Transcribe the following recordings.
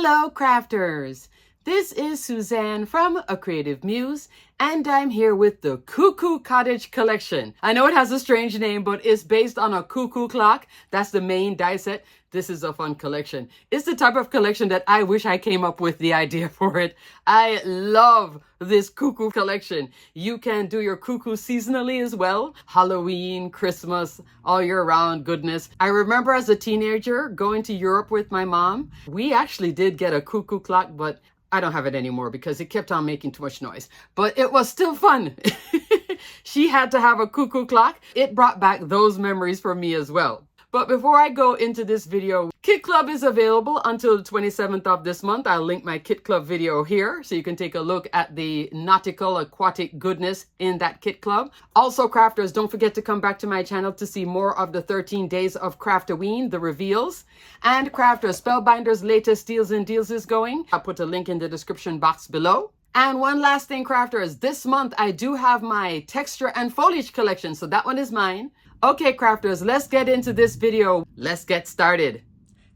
Hello, crafters! This is Suzanne from A Creative Muse, and I'm here with the Cuckoo Cottage collection. I know it has a strange name, but it's based on a cuckoo clock. That's the main die set. This is a fun collection. It's the type of collection that I wish I came up with the idea for it. I love this cuckoo collection. You can do your cuckoo seasonally as well. Halloween, Christmas, all year round goodness. I remember as a teenager going to Europe with my mom. We actually did get a cuckoo clock, but I don't have it anymore because it kept on making too much noise. But it was still fun. She had to have a cuckoo clock. It brought back those memories for me as well. But before I go into this video, Kit Club is available until the 27th of this month. I'll link my Kit Club video here so you can take a look at the nautical aquatic goodness in that Kit Club. Also, crafters, don't forget to come back to my channel to see more of the 13 days of Craftoween, the reveals. And crafters, Spellbinders' latest Steals and Deals is going. I'll put a link in the description box below. And one last thing, crafters, this month I do have my texture and foliage collection, so that one is mine. Okay, crafters, let's get into this video. Let's get started.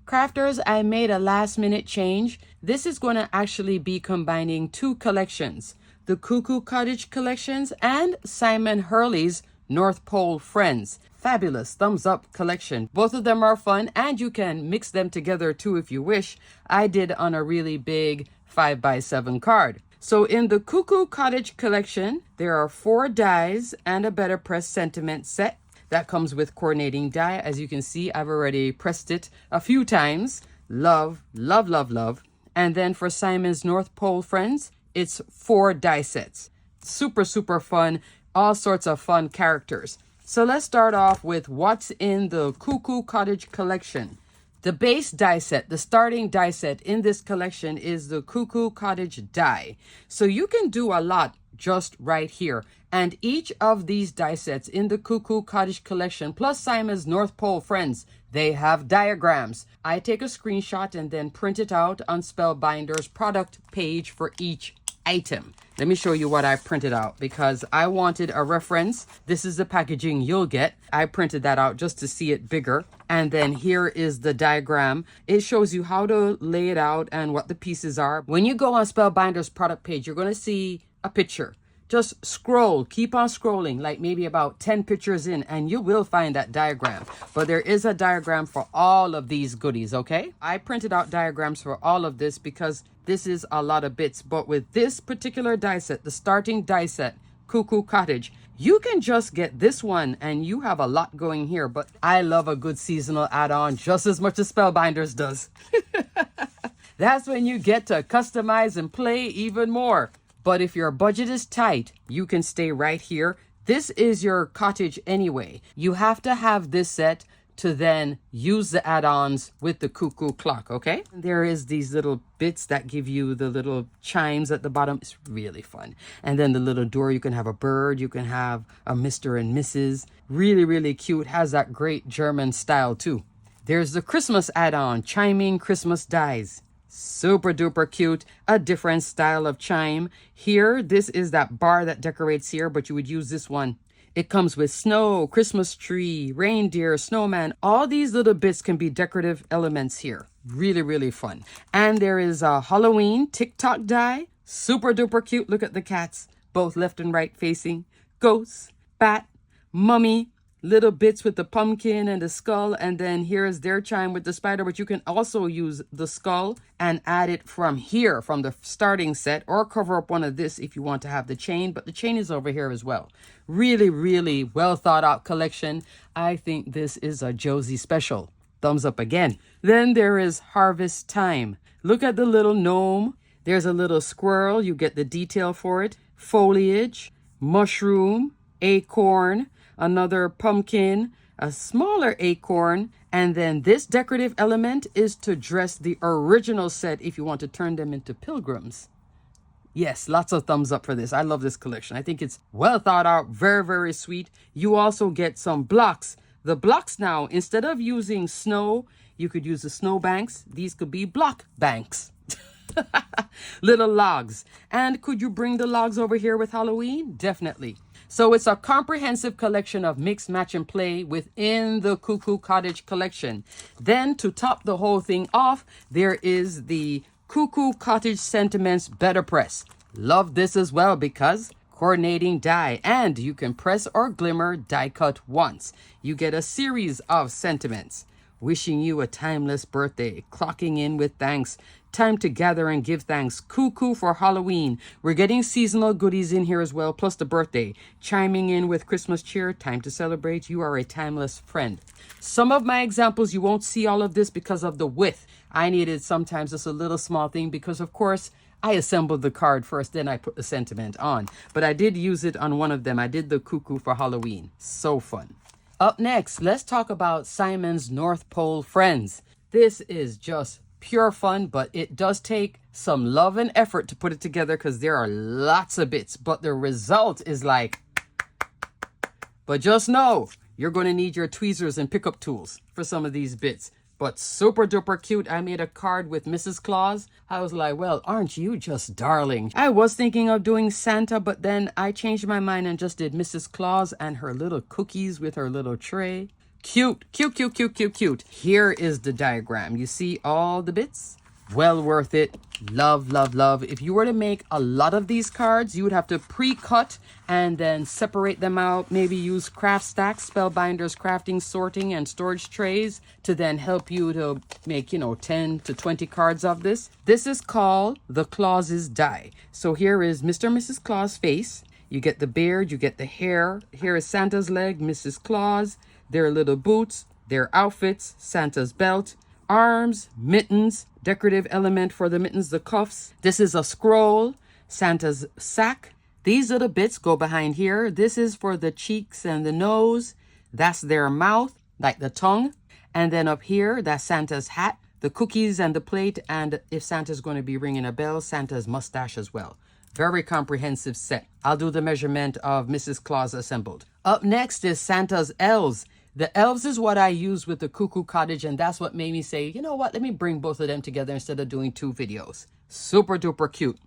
Crafters, I made a last minute change. This is going to actually be combining two collections, the Cuckoo Cottage collections and Simon Hurley's North Pole Friends. Fabulous thumbs up collection. Both of them are fun and you can mix them together too if you wish. I did on a really big 5x7 card. So in the Cuckoo Cottage collection, there are 4 dies and a better press sentiment set. That comes with coordinating die. As you can see, I've already pressed it a few times. Love, love, love, love. And then for Simon's North Pole Friends, it's 4 die sets. Super, super fun. All sorts of fun characters. So let's start off with what's in the Cuckoo Cottage collection. The base die set, the starting die set in this collection is the Cuckoo Cottage die. So you can do a lot just right here. And each of these die sets in the Cuckoo Cottage collection, plus Simon's North Pole Friends, they have diagrams. I take a screenshot and then print it out on Spellbinders product page for each item. Let me show you what I printed out because I wanted a reference. This is the packaging you'll get. I printed that out just to see it bigger. And then here is the diagram. It shows you how to lay it out and what the pieces are. When you go on Spellbinders product page, you're going to see a picture. Just scroll, keep on scrolling, like maybe about 10 pictures in, and you will find that diagram. But there is a diagram for all of these goodies, okay? I printed out diagrams for all of this because this is a lot of bits. But with this particular die set, the starting die set, Cuckoo Cottage, you can just get this one and you have a lot going here. But I love a good seasonal add-on just as much as Spellbinders does. That's when you get to customize and play even more. But if your budget is tight, you can stay right here. This is your cottage anyway. You have to have this set to then use the add-ons with the cuckoo clock, okay? There is these little bits that give you the little chimes at the bottom. It's really fun. And then the little door, you can have a bird, you can have a Mr. and Mrs. Really, really cute. Has that great German style too. There's the Christmas add-on, chiming Christmas dies. Super duper cute, a different style of chime. Here, this is that bar that decorates here, but you would use this one. It comes with snow, Christmas tree, reindeer, snowman. All these little bits can be decorative elements here. Really, really fun. And there is a Halloween TikTok die. Super duper cute. Look at the cats, both left and right facing. Ghost, bat, mummy. Little bits with the pumpkin and the skull, and then here's their chime with the spider, but you can also use the skull and add it from here, from the starting set, or cover up one of this if you want to have the chain, but the chain is over here as well. Really, really well thought out collection. I think this is a Josie special. Thumbs up again. Then there is Harvest Time. Look at the little gnome. There's a little squirrel. You get the detail for it. Foliage, mushroom, acorn, another pumpkin, a smaller acorn, and then this decorative element is to dress the original set if you want to turn them into pilgrims. Yes, lots of thumbs up for this. I love this collection. I think it's well thought out, very, very sweet. You also get some blocks. The blocks now, instead of using snow, you could use the snow banks. These could be block banks. Little logs. And could you bring the logs over here with Halloween? Definitely. So it's a comprehensive collection of mix, match, and play within the Cuckoo Cottage collection. Then to top the whole thing off, there is the Cuckoo Cottage Sentiments Better Press. Love this as well because coordinating die, and you can press or glimmer die cut once. You get a series of sentiments. Wishing you a timeless birthday, clocking in with thanks. Time to gather and give thanks. Cuckoo for Halloween. We're getting seasonal goodies in here as well, plus the birthday. Chiming in with Christmas cheer. Time to celebrate. You are a timeless friend. Some of my examples, you won't see all of this because of the width. I needed sometimes just a little small thing because, of course, I assembled the card first, then I put the sentiment on. But I did use it on one of them. I did the Cuckoo for Halloween. So fun. Up next, let's talk about Simon's North Pole Friends. This is just pure fun, but it does take some love and effort to put it together because there are lots of bits, but the result is like, but just know you're going to need your tweezers and pickup tools for some of these bits. But super duper cute. I made a card with Mrs. Claus. I was like, well, aren't you just darling? I was thinking of doing Santa, but then I changed my mind and just did Mrs. Claus and her little cookies with her little tray. Cute, cute, cute, cute, cute, cute. Here is the diagram. You see all the bits? Well worth it. Love, love, love. If you were to make a lot of these cards, you would have to pre-cut and then separate them out. Maybe use craft stacks, Spellbinders, crafting, sorting, and storage trays to then help you to make, 10 to 20 cards of this. This is called the Claus's die. So here is Mr. and Mrs. Claus face. You get the beard, you get the hair. Here is Santa's leg, Mrs. Claus, their little boots, their outfits, Santa's belt, arms, mittens, decorative element for the mittens, the cuffs. This is a scroll, Santa's sack. These little bits go behind here. This is for the cheeks and the nose. That's their mouth, like the tongue. And then up here, that's Santa's hat, the cookies and the plate. And if Santa's going to be ringing a bell, Santa's mustache as well. Very comprehensive set. I'll do the measurement of Mrs. Claus assembled. Up next is Santa's elves. The elves is what I used with the Cuckoo Cottage, and that's what made me say, you know what, let me bring both of them together instead of doing two videos. Super duper cute.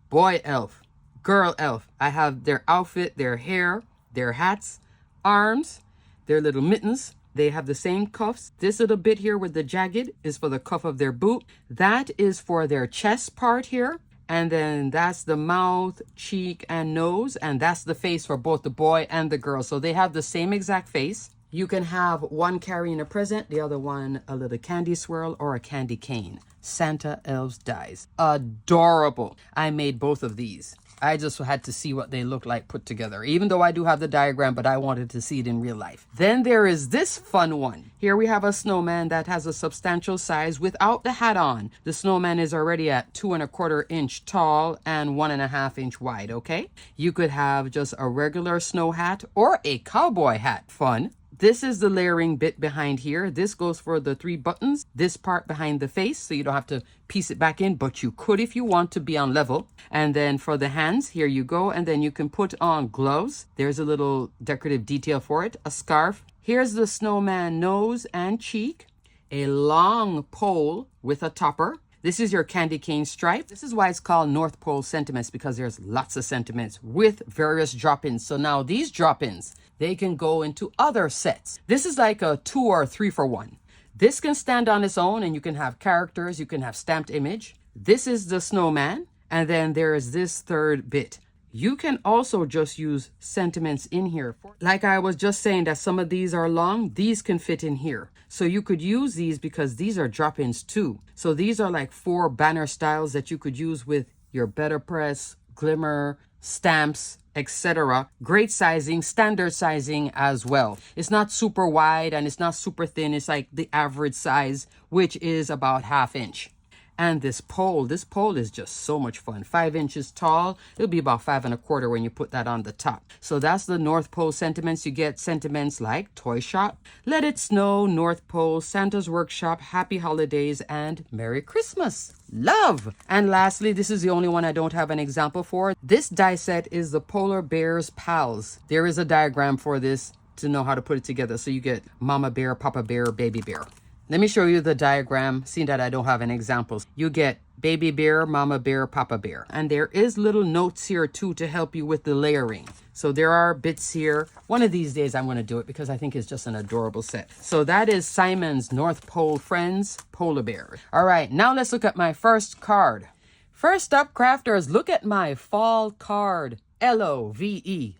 Boy elf, girl elf. I have their outfit, their hair, their hats, arms, their little mittens. They have the same cuffs. This little bit here with the jagged is for the cuff of their boot. That is for their chest part here. And then that's the mouth, cheek, and nose. And that's the face for both the boy and the girl. So they have the same exact face. You can have one carrying a present, the other one a little candy swirl or a candy cane. Santa elves dies. Adorable. I made both of these. I just had to see what they look like put together, even though I do have the diagram, but I wanted to see it in real life. Then there is this fun one. Here we have a snowman that has a substantial size without the hat on. The snowman is already at 2¼ inch tall and 1½ inch wide, okay? You could have just a regular snow hat or a cowboy hat. Fun. This is the layering bit behind here. This goes for the 3 buttons, this part behind the face, so you don't have to piece it back in, but you could if you want to be on level. And then for the hands, here you go. And then you can put on gloves. There's a little decorative detail for it, a scarf. Here's the snowman nose and cheek, a long pole with a topper. This is your candy cane stripe. This is why it's called North Pole Sentiments, because there's lots of sentiments with various drop-ins. So now these drop-ins, they can go into other sets. This is like a 2 or 3 for 1. This can stand on its own and you can have characters, you can have stamped image. This is the snowman. And then there is this third bit. You can also just use sentiments in here. Like I was just saying that some of these are long, these can fit in here. So you could use these because these are drop-ins too. So these are like 4 banner styles that you could use with your Better Press, Glimmer, stamps, etc. Great sizing, standard sizing as well. It's not super wide and it's not super thin. It's like the average size, which is about ½ inch. And this pole is just so much fun. 5 inches tall. It'll be about 5¼ when you put that on the top. So that's the North Pole sentiments. You get sentiments like Toy Shop, Let It Snow, North Pole, Santa's Workshop, Happy Holidays, and Merry Christmas. Love. And lastly, this is the only one I don't have an example for. This die set is the Polar Bear's Pals. There is a diagram for this to know how to put it together. So you get Mama Bear, Papa Bear, Baby Bear. Let me show you the diagram, seeing that I don't have an example. You get baby bear, mama bear, papa bear. And there is little notes here too to help you with the layering. So there are bits here. One of these days I'm going to do it because I think it's just an adorable set. So that is Simon's North Pole Friends Polar Bear. All right, now let's look at my first card. First up, crafters, look at my fall card. Love,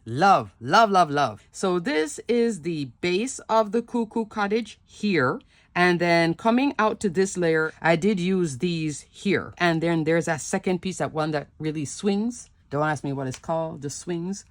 love, love, love, love. So this is the base of the Cuckoo Cottage here. And then coming out to this layer, I did use these here. And then there's that second piece, that one that really swings. Don't ask me what it's called, just swings.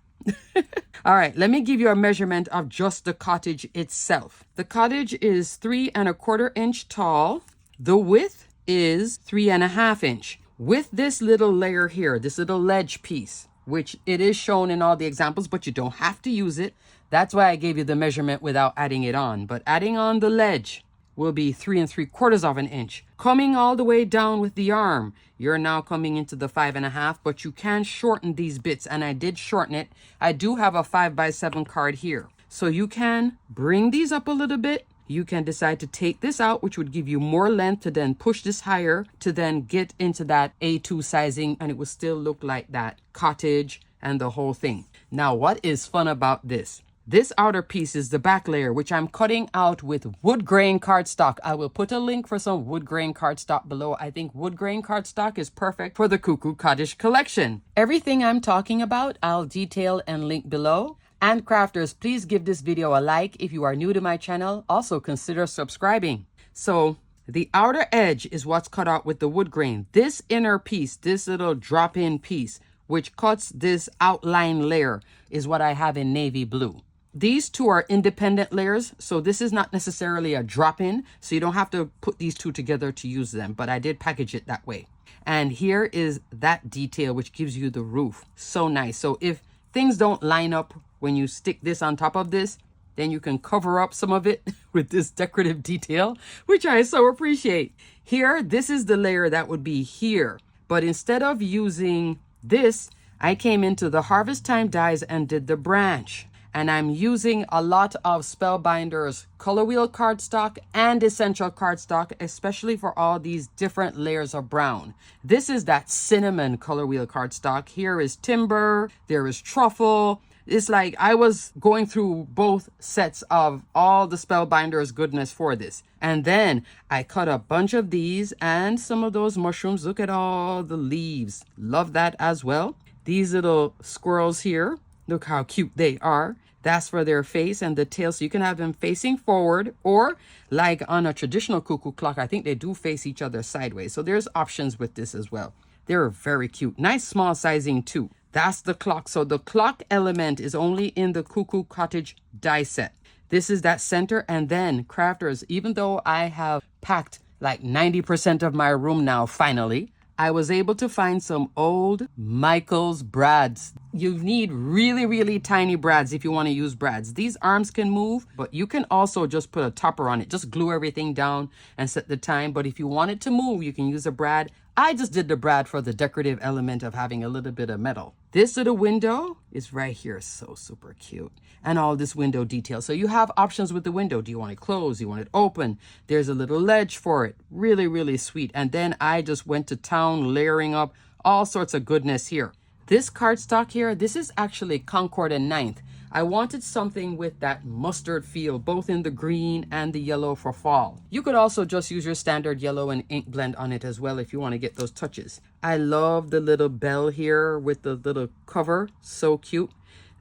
All right, let me give you a measurement of just the cottage itself. The cottage is 3¼ inch tall. The width is 3½ inch. With this little layer here, this little ledge piece, which it is shown in all the examples, but you don't have to use it. That's why I gave you the measurement without adding it on. But adding on the ledge will be 3¾ inch. Coming all the way down with the arm, you're now coming into the 5½, but you can shorten these bits, and I did shorten it. I do have a 5x7 card here. So you can bring these up a little bit. You can decide to take this out, which would give you more length to then push this higher to then get into that A2 sizing, and it would still look like that cottage and the whole thing. Now, what is fun about this? This outer piece is the back layer, which I'm cutting out with wood grain cardstock. I will put a link for some wood grain cardstock below. I think wood grain cardstock is perfect for the Cuckoo Cottage collection. Everything I'm talking about, I'll detail and link below. And crafters, please give this video a like. If you are new to my channel, also consider subscribing. So the outer edge is what's cut out with the wood grain. This inner piece, this little drop-in piece, which cuts this outline layer, is what I have in navy blue. These two are independent layers, so this is not necessarily a drop-in, so you don't have to put these two together to use them, but I did package it that way. And here is that detail, which gives you the roof. So nice. So if things don't line up when you stick this on top of this, then you can cover up some of it with this decorative detail, which I so appreciate. Here, this is the layer that would be here, but instead of using this, I came into the Harvest Time dies and did the branch. And I'm using a lot of Spellbinders color wheel cardstock and essential cardstock, especially for all these different layers of brown. This is that cinnamon color wheel cardstock. Here is timber, there is truffle. It's like I was going through both sets of all the Spellbinders goodness for this. And then I cut a bunch of these and some of those mushrooms. Look at all the leaves. Love that as well. These little squirrels here, look how cute they are. That's for their face and the tail. So you can have them facing forward, or like on a traditional cuckoo clock, I think they do face each other sideways. So there's options with this as well. They're very cute. Nice small sizing too. That's the clock. So the clock element is only in the Cuckoo Cottage die set. This is that center. And then crafters, even though I have packed like 90% of my room now, finally, I was able to find some old Michaels brads. You need really, really tiny brads if you want to use brads. These arms can move, but you can also just put a topper on it. Just glue everything down and set the time. But if you want it to move, you can use a brad. I just did the brad for the decorative element of having a little bit of metal. This little window is right here. So super cute. And all this window detail. So you have options with the window. Do you want it closed? Do you want it open? There's a little ledge for it. Really, really sweet. And then I just went to town layering up all sorts of goodness here. This cardstock here, this is actually Concord and 9th. I wanted something with that mustard feel, both in the green and the yellow for fall. You could also just use your standard yellow and ink blend on it as well if you want to get those touches. I love the little bell here with the little cover. So cute.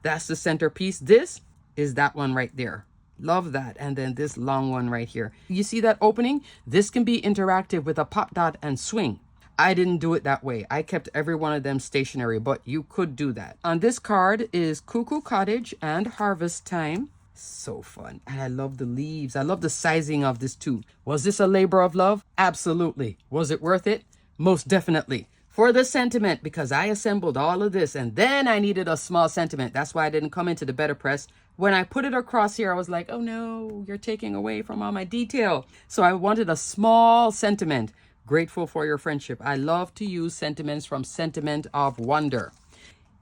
That's the centerpiece. This is that one right there. Love that. And then this long one right here. You see that opening? This can be interactive with a pop dot and swing. I didn't do it that way. I kept every one of them stationary, but you could do that. On this card is Cuckoo Cottage and Harvest Time. So fun. And I love the leaves. I love the sizing of this too. Was this a labor of love? Absolutely. Was it worth it? Most definitely. For the sentiment, because I assembled all of this and then I needed a small sentiment. That's why I didn't come into the better press. When I put it across here, I was like, oh no, you're taking away from all my detail. So I wanted a small sentiment. Grateful for your friendship. I love to use sentiments from Sentiment of Wonder.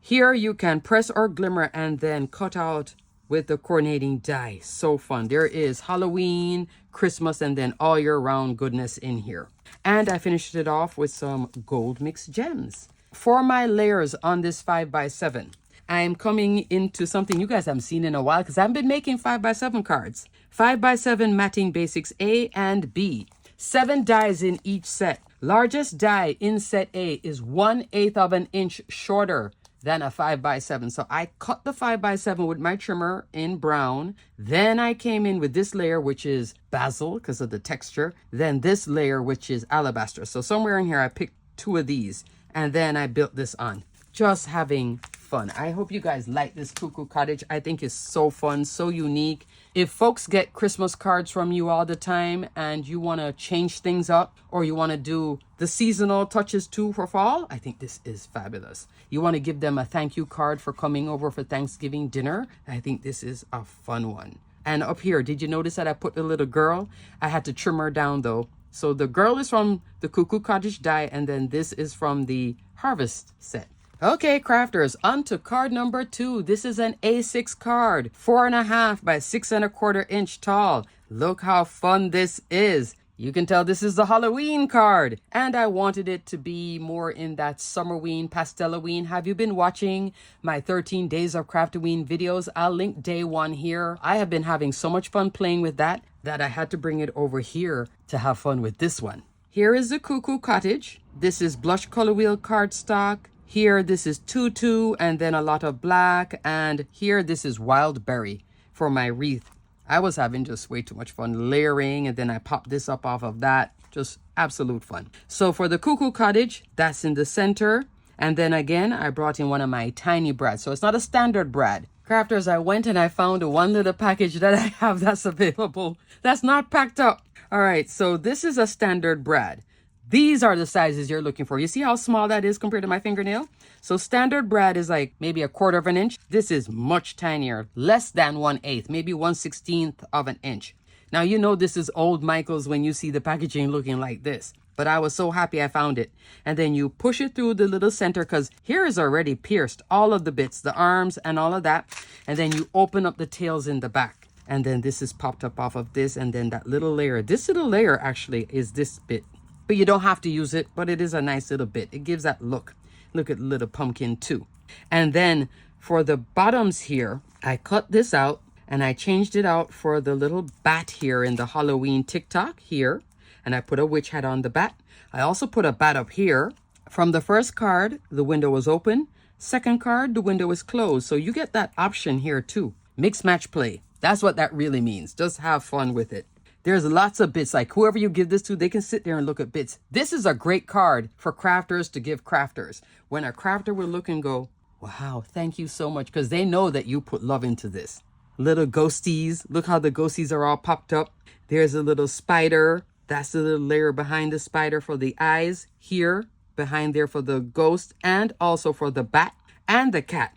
Here you can press or glimmer and then cut out with the coordinating die. So fun. There is Halloween, Christmas, and then all year round goodness in here. And I finished it off with some gold mixed gems. For my layers on this 5x7, I'm coming into something you guys haven't seen in a while because I've been making 5x7 cards. 5x7 matting basics A and B. 7 dies in each set. Largest die in set A is 1/8 of an inch shorter than a 5x7. So I cut the 5x7 with my trimmer in brown. Then I came in with this layer, which is basil because of the texture. Then this layer, which is alabaster. So somewhere in here, I picked 2 of these. And then I built this on. Just having fun. I hope you guys like this Cuckoo Cottage. I think it's so fun, so unique. If folks get Christmas cards from you all the time and you want to change things up or you want to do the seasonal touches too for fall, I think this is fabulous. You want to give them a thank you card for coming over for Thanksgiving dinner, I think this is a fun one. And up here, did you notice that I put the little girl? I had to trim her down though. So the girl is from the Cuckoo Cottage die, and then this is from the Harvest set. Okay, crafters, on to card number 2. This is an A6 card, 4.5 by 6.25 inch tall. Look how fun this is. You can tell this is the Halloween card, and I wanted it to be more in that Summerween, Pasteloween. Have you been watching my 13 Days of Craftoween videos? I'll link day 1 here. I have been having so much fun playing with that I had to bring it over here to have fun with this one. Here is the Cuckoo Cottage. This is blush color wheel cardstock. Here, this is tutu and then a lot of black. And here, this is wild berry for my wreath. I was having just way too much fun layering, and then I popped this up off of that. Just absolute fun. So for the Cuckoo Cottage, that's in the center. And then again, I brought in one of my tiny brads. So it's not a standard brad. Crafters, I went and I found one little package that I have that's available. That's not packed up. All right, so this is a standard brad. These are the sizes you're looking for. You see how small that is compared to my fingernail? So standard brad is like maybe 1/4 of an inch. This is much tinier, less than 1/8, maybe 1/16 of an inch. Now, you know this is old Michael's when you see the packaging looking like this. But I was so happy I found it. And then you push it through the little center because here is already pierced. All of the bits, the arms and all of that. And then you open up the tails in the back. And then this is popped up off of this. And then that little layer. This little layer actually is this bit. But you don't have to use it, but it is a nice little bit. It gives that look. Look at the little pumpkin too. And then for the bottoms here, I cut this out and I changed it out for the little bat here in the Halloween TikTok here. And I put a witch hat on the bat. I also put a bat up here. From the first card, the window was open. Second card, the window is closed. So you get that option here too. Mix, match, play. That's what that really means. Just have fun with it. There's lots of bits. Like whoever you give this to, they can sit there and look at bits. This is a great card for crafters to give crafters. When a crafter will look and go, wow, thank you so much. Because they know that you put love into this. Little ghosties. Look how the ghosties are all popped up. There's a little spider. That's the little layer behind the spider for the eyes. Here, behind there for the ghost. And also for the bat and the cat.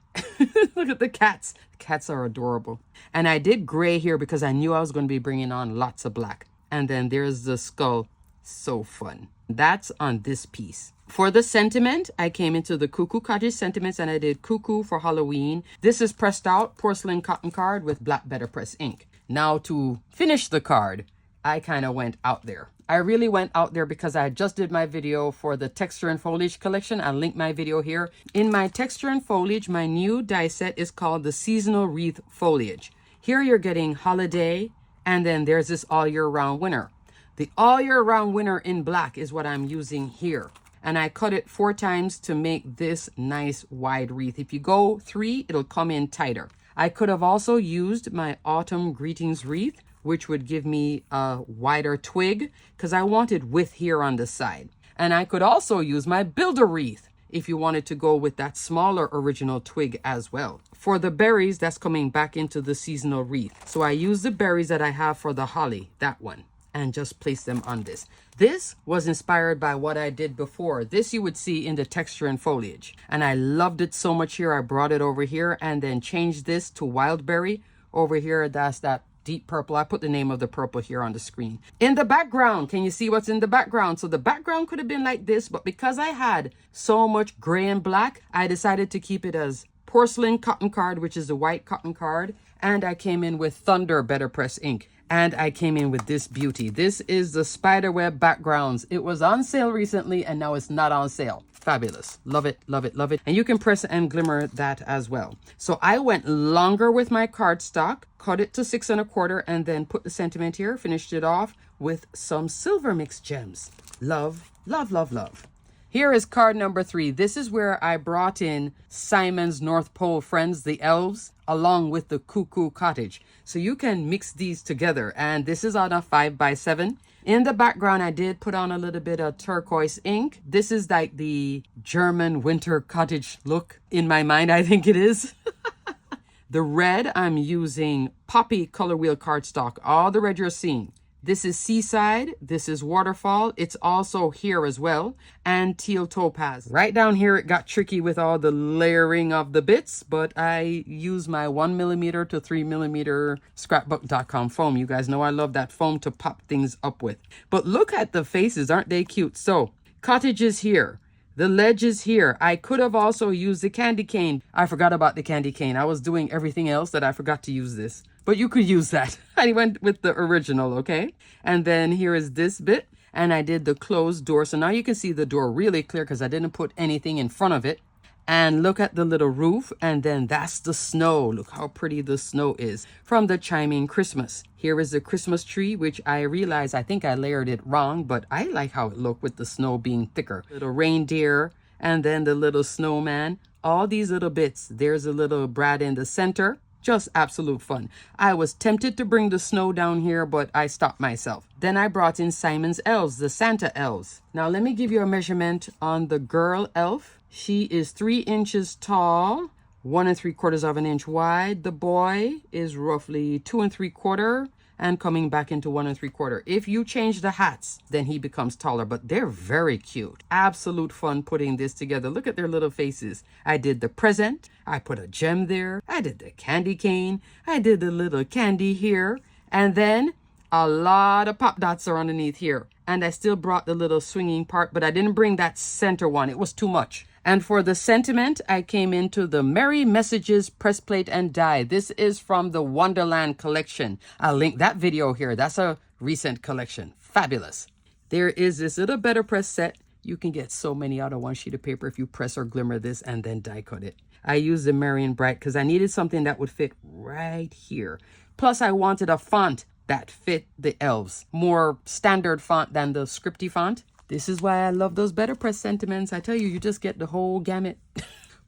Look at the cats. Cats are adorable. And I did gray here because I knew I was going to be bringing on lots of black. And then there's the skull. So fun. That's on this piece. For the sentiment, I came into the Cuckoo Cottage sentiments and I did Cuckoo for Halloween. This is pressed out porcelain cotton card with black better press ink. Now to finish the card, I kind of went out there. I really went out there because I just did my video for the texture and foliage collection. I'll link my video here. In my texture and foliage, my new die set is called the seasonal wreath foliage. Here you're getting holiday, and then there's this all year round winter. The all year round winter in black is what I'm using here. And I cut it 4 times to make this nice wide wreath. If you go 3, it'll come in tighter. I could have also used my autumn greetings wreath, which would give me a wider twig because I wanted width here on the side. And I could also use my builder wreath if you wanted to go with that smaller original twig as well. For the berries, that's coming back into the seasonal wreath. So I use the berries that I have for the holly, that one, and just place them on this. This was inspired by what I did before. This you would see in the texture and foliage. And I loved it so much here. I brought it over here and then changed this to wild berry. Over here, that's that deep purple. I put the name of the purple here on the screen. In the background, can you see what's in the background? So the background could have been like this, but because I had so much gray and black, I decided to keep it as porcelain cotton card, which is the white cotton card. And I came in with Thunder Better Press ink. And I came in with this beauty. This is the Spiderweb backgrounds. It was on sale recently and now it's not on sale. Fabulous. Love it, love it, love it. And you can press and glimmer that as well. So I went longer with my cardstock, cut it to 6 1/4, and then put the sentiment here, finished it off with some silver mix gems. Love, love, love, love. Here is card number 3. This is where I brought in Simon's North Pole friends, the elves, along with the Cuckoo Cottage. So you can mix these together. And this is on a 5x7. In the background, I did put on a little bit of turquoise ink. This is like the German winter cottage look in my mind, I think it is. The red, I'm using Poppy Color Wheel cardstock, all the red you're seeing. This is Seaside, this is Waterfall, it's also here as well, and Teal Topaz. Right down here it got tricky with all the layering of the bits, but I use my 1mm to 3mm scrapbook.com foam. You guys know I love that foam to pop things up with. But look at the faces, aren't they cute? So, cottage is here. The ledge is here. I could have also used the candy cane. I forgot about the candy cane. I was doing everything else that I forgot to use this. But you could use that. I went with the original, okay? And then here is this bit. And I did the closed door. So now you can see the door really clear because I didn't put anything in front of it. And look at the little roof. And then that's the snow. Look how pretty the snow is from the Chiming Christmas. Here is the Christmas tree, which I realize I think I layered it wrong, but I like how it looked with the snow being thicker. Little reindeer and then the little snowman. All these little bits. There's a little Brad in the center. Just absolute fun. I was tempted to bring the snow down here, but I stopped myself. Then I brought in Simon's elves, the Santa elves. Now let me give you a measurement on the girl elf. She is 3 inches tall, 1 3/4 of an inch wide. The boy is roughly 2 3/4 and coming back into 1 3/4. If you change the hats, then he becomes taller, but they're very cute. Absolute fun putting this together. Look at their little faces. I did the present. I put a gem there. I did the candy cane. I did the little candy here. And then a lot of pop dots are underneath here. And I still brought the little swinging part, but I didn't bring that center one. It was too much. And for the sentiment, I came into the Merry Messages press plate and die. This is from the Wonderland collection. I'll link that video here. That's a recent collection. Fabulous. There is this little better press set. You can get so many out of one sheet of paper if you press or glimmer this and then die cut it. I used the Merry and Bright because I needed something that would fit right here. Plus, I wanted a font that fit the elves. More standard font than the scripty font. This is why I love those better press sentiments. I tell you, you just get the whole gamut.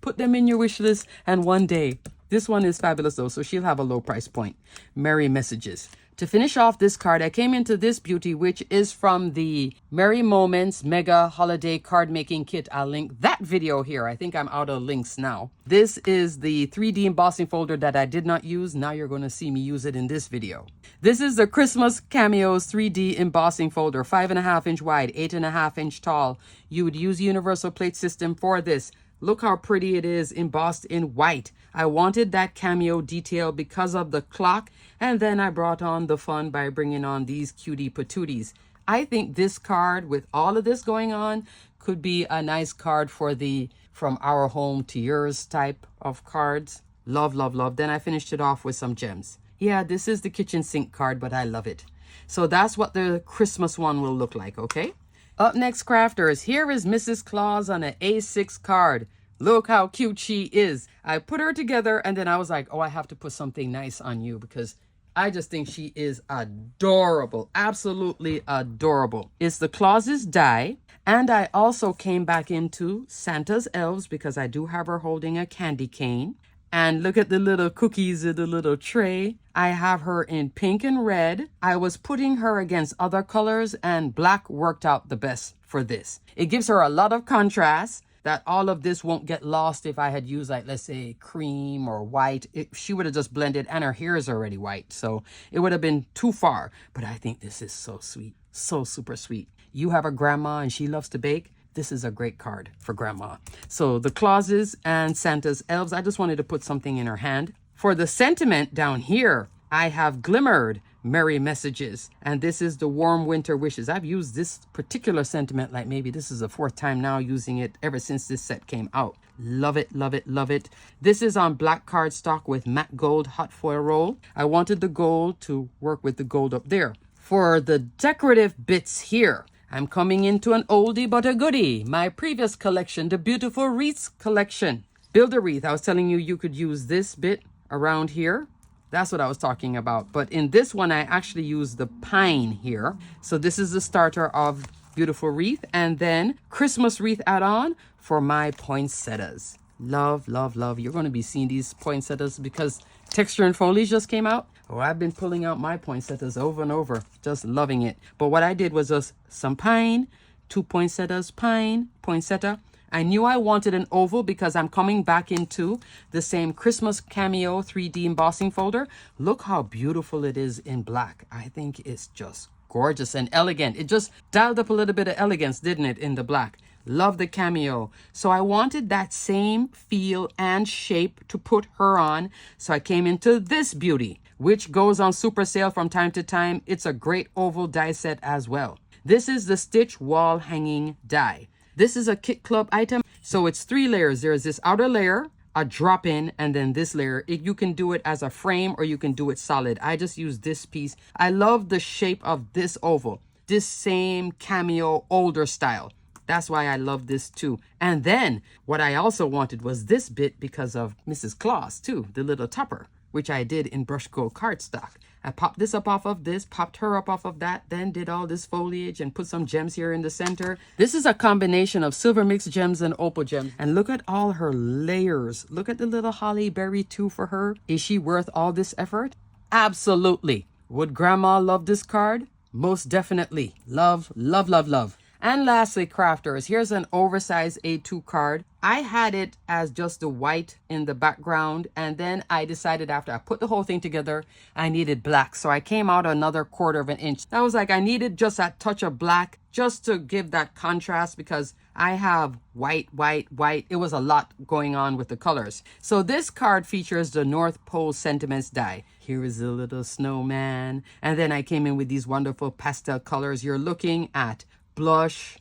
Put them in your wish list and one day. This one is fabulous though, so she'll have a low price point. Merry Messages. To finish off this card, I came into this beauty, which is from the Merry Moments Mega Holiday Card Making Kit. I'll link that video here. I think I'm out of links now. This is the 3D embossing folder that I did not use. Now you're going to see me use it in this video. This is the Christmas Cameos 3D embossing folder, 5.5 inch wide, 8.5 inch tall. You would use Universal Plate System for this. Look how pretty it is embossed in white. I wanted that cameo detail because of the clock, and then I brought on the fun by bringing on these cutie patooties. I think this card, with all of this going on, could be a nice card for the from our home to yours type of cards. Love, love, love. Then I finished it off with some gems. Yeah, this is the kitchen sink card, but I love it. So that's what the Christmas one will look like, okay? Up next, crafters, here is Mrs. Claus on an A6 card. Look how cute she is. I put her together and then I was like, oh, I have to put something nice on you because I just think she is adorable. Absolutely adorable. It's the Claus's die. And I also came back into Santa's elves because I do have her holding a candy cane. And look at the little cookies in the little tray. I have her in pink and red. I was putting her against other colors and black worked out the best for this. It gives her a lot of contrast that all of this won't get lost if I had used, like, let's say cream or white. She would have just blended, and her hair is already white. So it would have been too far. But I think this is so sweet. So super sweet. You have a grandma and she loves to bake. This is a great card for grandma. So the Clauses and Santa's elves, I just wanted to put something in her hand. For the sentiment down here, I have glimmered merry messages. And this is the warm winter wishes. I've used this particular sentiment like maybe this is the 4th time now using it ever since this set came out. Love it, love it, love it. This is on black cardstock with matte gold hot foil roll. I wanted the gold to work with the gold up there. For the decorative bits here, I'm coming into an oldie but a goodie. My previous collection, the Beautiful Wreaths collection. Build a wreath. I was telling you you could use this bit around here. That's what I was talking about. But in this one, I actually used the pine here. So this is the starter of Beautiful Wreath. And then Christmas wreath add-on for my poinsettias. Love, love, love. You're going to be seeing these poinsettias because Texture and Foliage just came out. Oh, I've been pulling out my poinsettias over and over. Just loving it. But what I did was just some pine, 2 poinsettias, pine, poinsettia. I knew I wanted an oval because I'm coming back into the same Christmas Cameo 3D embossing folder. Look how beautiful it is in black. I think it's just gorgeous and elegant. It just dialed up a little bit of elegance, didn't it, in the black? Love the Cameo. So I wanted that same feel and shape to put her on. So I came into this beauty, which goes on super sale from time to time. It's a great oval die set as well. This is the Stitch Wall Hanging Die. This is a Kit Club item. So it's 3 layers. There's this outer layer, a drop-in, and then this layer. You can do it as a frame or you can do it solid. I just use this piece. I love the shape of this oval. This same Cameo older style. That's why I love this too. And then what I also wanted was this bit because of Mrs. Claus too, the little topper, which I did in brush gold cardstock. I popped this up off of this, popped her up off of that, then did all this foliage and put some gems here in the center. This is a combination of silver mixed gems and opal gems. And look at all her layers. Look at the little holly berry too for her. Is she worth all this effort? Absolutely. Would grandma love this card? Most definitely. Love, love, love, love. And lastly, crafters, here's an oversized A2 card. I had it as just the white in the background, and then I decided after I put the whole thing together, I needed black. So I came out another 1/4 inch. I was like, I needed just that touch of black just to give that contrast because I have white, white, white. It was a lot going on with the colors. So this card features the North Pole Sentiments die. Here is a little snowman. And then I came in with these wonderful pastel colors. You're looking at blush,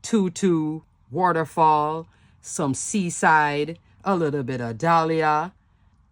tutu, waterfall, some seaside, a little bit of dahlia,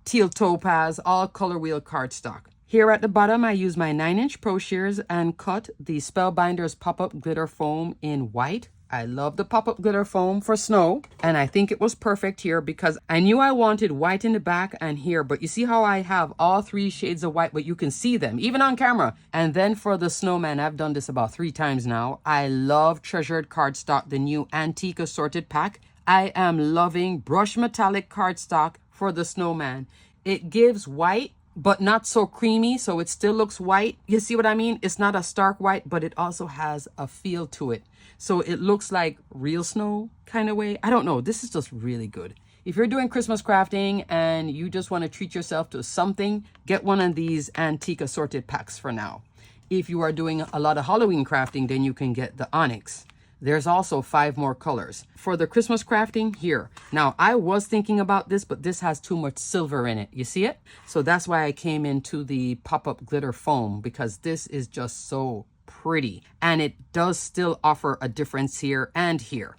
teal topaz, all color wheel cardstock. Here at the bottom, I use my 9-inch Pro Shears and cut the Spellbinders pop-up glitter foam in white. I love the pop-up glitter foam for snow, and I think it was perfect here because I knew I wanted white in the back and here, but you see how I have all 3 shades of white, but you can see them even on camera. And then for the snowman, I've done this about 3 times now. I love Treasured Cardstock, the new Antique Assorted Pack. I am loving Brush Metallic Cardstock for the snowman. It gives white, but not so creamy, so it still looks white. You see what I mean? It's not a stark white, but it also has a feel to it. So it looks like real snow kind of way. I don't know. This is just really good. If you're doing Christmas crafting and you just want to treat yourself to something, get one of these Antique Assorted Packs for now. If you are doing a lot of Halloween crafting, then you can get the Onyx. There's also 5 more colors. For the Christmas crafting, here. Now, I was thinking about this, but this has too much silver in it. You see it? So that's why I came into the pop-up glitter foam because this is just so pretty. And it does still offer a difference here and here.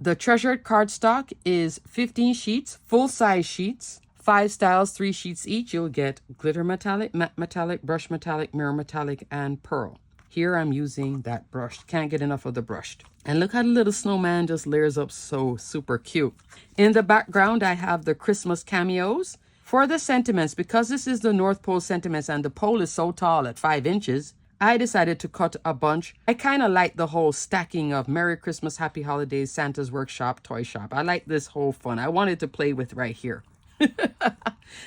The Treasured Cardstock is 15 sheets, full-size sheets. 5 styles, 3 sheets each. You'll get glitter metallic, matte metallic, brush metallic, mirror metallic, and pearl. Here I'm using that brush. Can't get enough of the brushed. And look how the little snowman just layers up so super cute. In the background, I have the Christmas cameos. For the sentiments, because this is the North Pole sentiments and the pole is so tall at 5 inches, I decided to cut a bunch. I kind of like the whole stacking of Merry Christmas, Happy Holidays, Santa's Workshop, Toy Shop. I like this whole fun. I wanted to play with right here.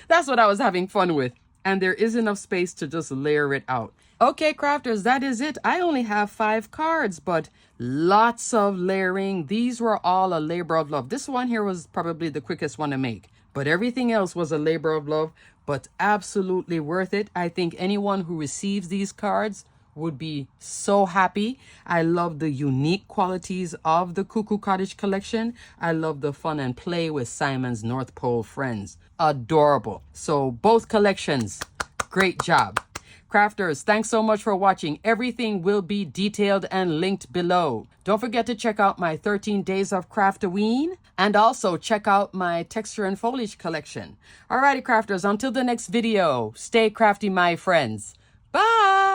That's what I was having fun with. And there is enough space to just layer it out. Okay, crafters, that is it. I only have 5 cards, but lots of layering. These were all a labor of love. This one here was probably the quickest one to make, but everything else was a labor of love, but absolutely worth it. I think anyone who receives these cards would be so happy. I love the unique qualities of the Cuckoo Cottage collection. I love the fun and play with Simon's North Pole friends. Adorable. So both collections, great job. Crafters, thanks so much for watching. Everything will be detailed and linked below. Don't forget to check out my 13 Days of Craftoween and also check out my texture and foliage collection. Alrighty, crafters, until the next video, stay crafty, my friends. Bye!